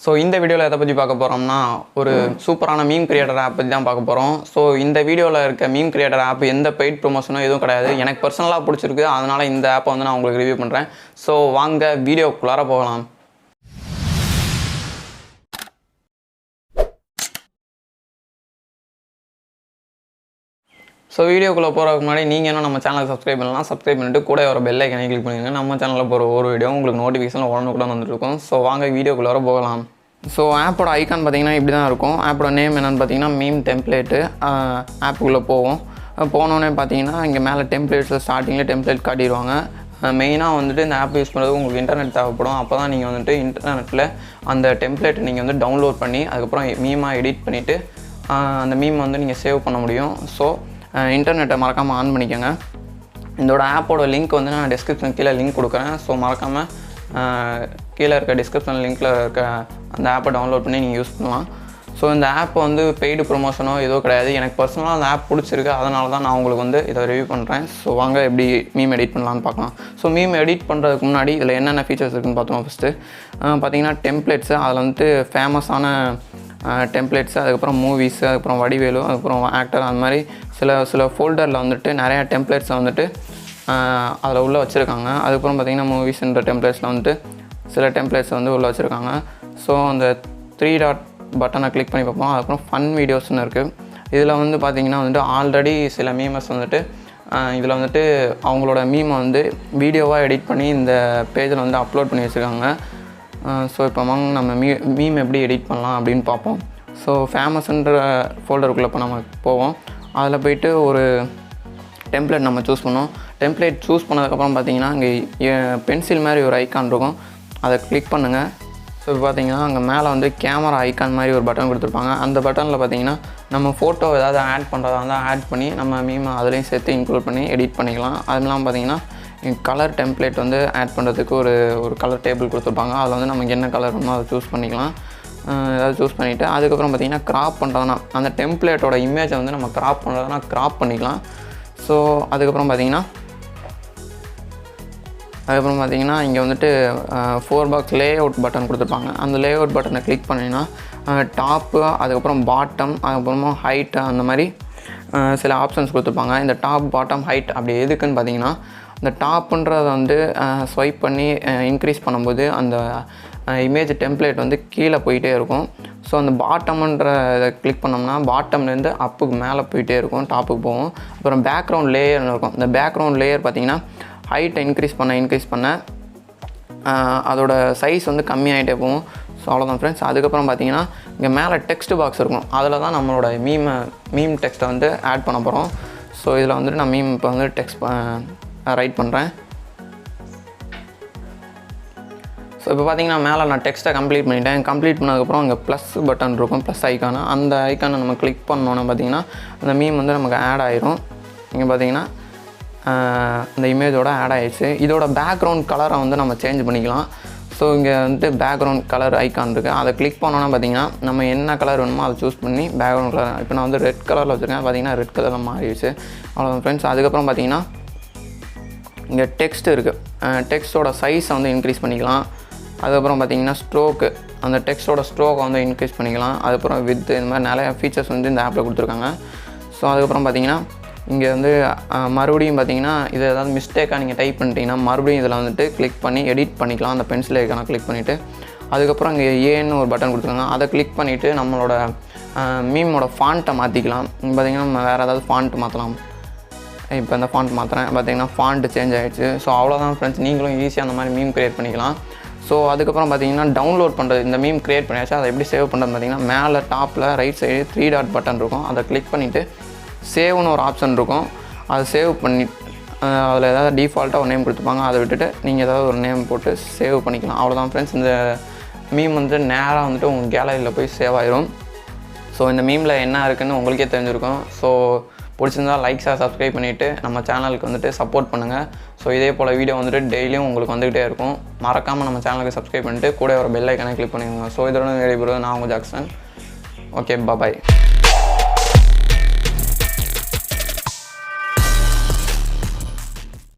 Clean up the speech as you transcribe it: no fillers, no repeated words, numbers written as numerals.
So இந்த வீடியோவில் எதை பற்றி பார்க்க போகிறோம்னா ஒரு சூப்பரான மீம் கிரியேட்டர் ஆப் பற்றி தான் பார்க்க போகிறோம். ஸோ இந்த வீடியோவில் இருக்க மீம் கிரியேட்டர் ஆப் எந்த பெய்ட் ப்ரொமோஷனும் எதுவும் கிடையாது. எனக்கு பர்சனலாக பிடிச்சிருக்கு, அதனால் இந்த ஆப்பை வந்து நான் உங்களுக்கு ரிவ்யூ பண்ணுறேன். ஸோ வாங்க வீடியோக்குள்ளார போகலாம். ஸோ வீடியோக்குள்ளே போகிறதுக்கு முன்னாடி நீங்கள் என்ன நம்ம சேனலுக்கு சப்ஸ்கிரைப் பண்ணலாம். சப்ஸ்கிரைப் பண்ணிட்டு கூட ஒரு பெல் ஐக்கனை கிளிக் பண்ணிடுங்க. நம்ம சேனலில் போகிற ஒரு வீடியோ உங்களுக்கு நோட்டிஃபிகேஷனில் உடனுக்குடன் வந்துருக்கும். ஸோ வாங்க வீடியோக்குள்ளே போகலாம். ஸோ ஆப்போட ஐக்கான் பார்த்தீங்கன்னா இப்படி தான் இருக்கும். ஆப்போட நேம் என்னென்னு பார்த்தீங்கன்னா மீம் டெம்ப்ளேட்டு. ஆப்புக்குள்ளே போனோடனே பார்த்தீங்கன்னா இங்கே மேலே டெம்ப்ளேட்ஸில் ஸ்டார்டிங்கில் டெம்ப்ளேட் காட்டிடுவாங்க. மெயினாக வந்துட்டு இந்த ஆப் யூஸ் பண்ணுறது உங்களுக்கு இன்டர்நெட் தேவைப்படும். அப்போ தான் நீங்கள் வந்துட்டு இன்டர்நெட்டில் அந்த டெம்ப்ளேட்டை நீங்கள் வந்து டவுன்லோட் பண்ணி அதுக்கப்புறம் மீமாக எடிட் பண்ணிவிட்டு அந்த மீமை வந்து நீங்கள் சேவ் பண்ண முடியும். ஸோ இன்டர்நெட்டை மறக்காமல் ஆன் பண்ணிக்கோங்க. இதோட ஆப்போட லிங்க் வந்து நான் டிஸ்கிரிப்ஷன் கீழே லிங்க் கொடுக்குறேன். ஸோ மறக்காமல் கீழே இருக்க டிஸ்கிரிப்ஷன் லிங்க்கில் இருக்க அந்த ஆப்பை டவுன்லோட் பண்ணி நீங்கள் யூஸ் பண்ணலாம். ஸோ இந்த ஆப் வந்து பெய்டு ப்ரொமோஷனோ எதுவும் கிடையாது. எனக்கு பர்சனலாக அந்த ஆப் பிடிச்சிருக்கு, அதனால தான் நான் உங்களுக்கு வந்து இதை ரிவ்யூ பண்ணுறேன். ஸோ வாங்க எப்படி மீம் எடிட் பண்ணலான்னு பார்க்கலாம். ஸோ மீம் எடிட் பண்ணுறதுக்கு முன்னாடி இதில் என்னென்ன ஃபீச்சர்ஸ் இருக்குதுன்னு பார்த்தோம். ஃபஸ்ட்டு பார்த்தீங்கன்னா டெம்ப்ளேட்ஸு, அதில் வந்துட்டு ஃபேமஸான டெம்ப்ளேட்ஸு, அதுக்கப்புறம் மூவிஸு, அதுக்கப்புறம் வடிவேலு, அதுக்கப்புறம் ஆக்டர், அந்த மாதிரி சில ஃபோல்டரில் வந்துட்டு நிறையா டெம்ப்ளேட்ஸை வந்துட்டு அதில் உள்ளே வச்சுருக்காங்க. அதுக்கப்புறம் பார்த்திங்கன்னா மூவிஸ்ன்ற டெம்ப்ளேட்ஸில் வந்துட்டு சில டெம்ப்ளேட்ஸை வந்து உள்ளே வச்சுருக்காங்க. ஸோ அந்த 3 டாட் பட்டனை கிளிக் பண்ணி பார்ப்போம். அதுக்கப்புறம் ஃபன் வீடியோஸ்னு இருக்குது. இதில் வந்து பார்த்திங்கன்னா வந்துட்டு ஆல்ரெடி சில மீமர்ஸ் வந்துட்டு இதில் வந்துட்டு அவங்களோட மீமை வந்து வீடியோவாக எடிட் பண்ணி இந்த பேஜில் வந்து அப்லோட் பண்ணி வச்சுருக்காங்க. ஸோ இப்போ நம்ம மீம் எப்படி எடிட் பண்ணலாம் அப்படின்னு பார்ப்போம். ஸோ ஃபேமஸ்ன்ற ஃபோல்டருக்குள்ளே இப்போ நம்ம போவோம். அதில் போய்ட்டு ஒரு டெம்ப்ளேட் நம்ம சூஸ் பண்ணுவோம். டெம்ப்ளேட் சூஸ் பண்ணதுக்கப்புறம் பார்த்திங்கன்னா அங்கே பென்சில் மாதிரி ஒரு ஐக்கான் இருக்கும், அதை கிளிக் பண்ணுங்கள். ஸோ இப்போ பார்த்திங்கன்னா அங்கே மேலே வந்து கேமரா ஐக்கான் மாதிரி ஒரு பட்டன் கொடுத்துருப்பாங்க. அந்த பட்டனில் பார்த்திங்கன்னா நம்ம ஃபோட்டோ ஏதாவது ஆட் பண்ணுறதா இருந்தால் ஆட் பண்ணி நம்ம மீமை அதுலேயும் சேர்த்து இன்க்ளூட் பண்ணி எடிட் பண்ணிக்கலாம். அதுலாம் பார்த்திங்கன்னா கலர் டெம்ப்ளேட் வந்து ஆட் பண்ணுறதுக்கு ஒரு கலர் டேபிள் கொடுத்துருப்பாங்க. அதில் வந்து நமக்கு என்ன கலர் வேணுமோ அதை சூஸ் பண்ணிக்கலாம். ஏதாவது சூஸ் பண்ணிவிட்டு அதுக்கப்புறம் பார்த்திங்கன்னா க்ராப் பண்ணுறதுனா அந்த டெம்ப்ளேட்டோட இமேஜை வந்து நம்ம க்ராப் பண்ணுறதுனா க்ராப் பண்ணிக்கலாம். ஸோ அதுக்கப்புறம் பார்த்திங்கன்னா இங்கே வந்துட்டு 4 பாக்ஸ் லே அவுட் பட்டன் கொடுத்துருப்பாங்க. அந்த லே அவுட் பட்டனை கிளிக் பண்ணிங்கன்னா டாப்பு, அதுக்கப்புறம் பாட்டம், அதுக்கப்புறமா ஹைட்டு, அந்த மாதிரி சில ஆப்ஷன்ஸ் கொடுத்துருப்பாங்க. இந்த டாப், பாட்டம், ஹைட் அப்படி எதுக்குன்னு பார்த்திங்கன்னா இந்த டாப்புன்றதை வந்து ஸ்வைப் பண்ணி இன்க்ரீஸ் பண்ணும்போது அந்த இமேஜ் டெம்ப்ளேட் வந்து கீழே போயிட்டே இருக்கும். ஸோ அந்த பாட்டம்ன்ற இதை கிளிக் பண்ணோம்னா பாட்டம்லேருந்து அப்புக்கு மேலே போயிட்டே இருக்கும், டாப்புக்கு போகும். அப்புறம் பேக்ரவுண்ட் லேயர்னு இருக்கும். இந்த பேக்ரவுண்ட் லேயர் பார்த்திங்கன்னா ஹைட்டை இன்க்ரீஸ் பண்ண அதோட சைஸ் வந்து கம்மியாகிட்டே போகும். ஸோ அவ்வளோதான் ஃப்ரெண்ட்ஸ். அதுக்கப்புறம் பார்த்திங்கன்னா இங்கே மேலே டெக்ஸ்ட் பாக்ஸ் இருக்கும். அதில் தான் நம்மளோட மீம் டெக்ஸ்ட்டை வந்து ஆட் பண்ண போகிறோம். ஸோ இதில் வந்துட்டு நான் மீம் இப்போ வந்து டெக்ஸ்ட் ரைட் பண்ணுறேன். ஸோ இப்போ பார்த்திங்கன்னா மேலே நான் டெக்ஸ்ட்டை கம்ப்ளீட் பண்ணிட்டேன். கம்ப்ளீட் பண்ணதுக்கப்புறம் அங்கே ப்ளஸ் பட்டன் இருக்கும், ப்ளஸ் ஐக்கானு. அந்த ஐக்கானை நம்ம கிளிக் பண்ணோன்னா பார்த்திங்கன்னா அந்த மீம் வந்து நமக்கு ஆட் ஆயிரும். இங்கே பார்த்திங்கன்னா அந்த இமேஜோட ஆட் ஆகிடுச்சு. இதோட பேக்ரவுண்ட் கலரை வந்து நம்ம சேஞ்ச் பண்ணிக்கலாம். ஸோ இங்கே வந்துட்டு பேக்ரவுண்ட் கலர் ஐக்கான் இருக்குது. அதை கிளிக் பண்ணோன்னா பார்த்திங்கன்னா நம்ம என்ன கலர் வேணுமோ அதை சூஸ் பண்ணி பேக்ரவுண்ட் கலர், இப்போ நான் வந்து ரெட் கலரில் வச்சுருக்கேன், பார்த்திங்கன்னா ரெட் கலரில் மாறிடுச்சு. அவ்வளோதான் ஃப்ரெண்ட்ஸ். அதுக்கப்புறம் பார்த்திங்கன்னா இங்கே டெக்ஸ்ட் இருக்குது. டெக்ஸ்ட்டோட சைஸை வந்து இன்க்ரீஸ் பண்ணிக்கலாம். அதுக்கப்புறம் பார்த்திங்கன்னா ஸ்ட்ரோக்கு, அந்த டெக்ஸ்ட்டோட ஸ்ட்ரோக்கை வந்து இன்க்ரீஸ் பண்ணிக்கலாம். அதுக்கப்புறம் இந்த மாதிரி நிறையா ஃபீச்சர்ஸ் வந்து இந்த ஆப்பில் கொடுத்துருக்காங்க. ஸோ அதுக்கப்புறம் பார்த்திங்கன்னா இங்கே வந்து மறுபடியும் பார்த்திங்கன்னா இது ஏதாவது மிஸ்டேக்காக நீங்கள் டைப் பண்ணிட்டீங்கன்னா மறுபடியும் இதில் வந்துட்டு கிளிக் பண்ணி எடிட் பண்ணிக்கலாம். அந்த பென்சில் ஐக்கானை கிளிக் பண்ணிவிட்டு அதுக்கப்புறம் இங்கே ஏன்னு ஒரு பட்டன் கொடுத்துருக்காங்க. அதை கிளிக் பண்ணிவிட்டு நம்மளோட மீமோட ஃபாண்ட்டை மாற்றிக்கலாம். பார்த்திங்கன்னா நம்ம வேறு ஏதாவது ஃபாண்ட் மாற்றலாம். இப்போ இந்த ஃபாண்ட் மாற்றுறேன், பார்த்திங்கன்னா ஃபாண்ட் சேஞ்ச் ஆகிடுச்சு. ஸோ அவ்வளோதான் ஃப்ரெண்ட்ஸ். நீங்களும் ஈஸியாக அந்த மாதிரி மீம் க்ரியேட் பண்ணிக்கலாம். ஸோ அதுக்கப்புறம் பார்த்திங்கன்னா டவுன்லோட் பண்ணுறது, இந்த மீம் க்ரியேட் பண்ணியாச்சு, அதை எப்படி சேவ் பண்ணுறது பார்த்திங்கன்னா மேலே டாப்பில் ரைட் சைடு 3 டாட் பட்டன் இருக்கும். அதை கிளிக் பண்ணிவிட்டு சேவ்னு ஒரு ஆப்ஷன் இருக்கும். அதை சேவ் பண்ணி அதில் ஏதாவது டிஃபால்ட்டாக ஒரு நேம் கொடுத்துப்பாங்க. அதை விட்டுட்டு நீங்கள் ஏதாவது ஒரு நேம் போட்டு சேவ் பண்ணிக்கலாம். அவ்வளோதான் ஃப்ரெண்ட்ஸ். இந்த மீம் வந்து நேராக வந்துட்டு உங்கள் கேலரியில் போய் சேவ் ஆயிரும். ஸோ இந்த மீமில் என்ன இருக்குதுன்னு உங்களுக்கே தெரிஞ்சிருக்கும். ஸோ பிடிச்சிருந்தால் லைக்ஸாக சப்ஸ்கிரைப் பண்ணிவிட்டு நம்ம சேனலுக்கு வந்துட்டு சப்போர்ட் பண்ணுங்கள். ஸோ இதே போல் வீடியோ வந்துட்டு டெய்லியும் உங்களுக்கு வந்துகிட்டே இருக்கும். மறக்காமல் நம்ம சேனலுக்கு சப்ஸ்கிரைப் பண்ணிவிட்டு கூட ஒரு பெல் ஐக்கானை கிளிக் பண்ணிக்கோங்க. ஸோ இதோட விடைபெறுவது நான் உங்கள் ஜாக்சன். ஓகே, பாய்.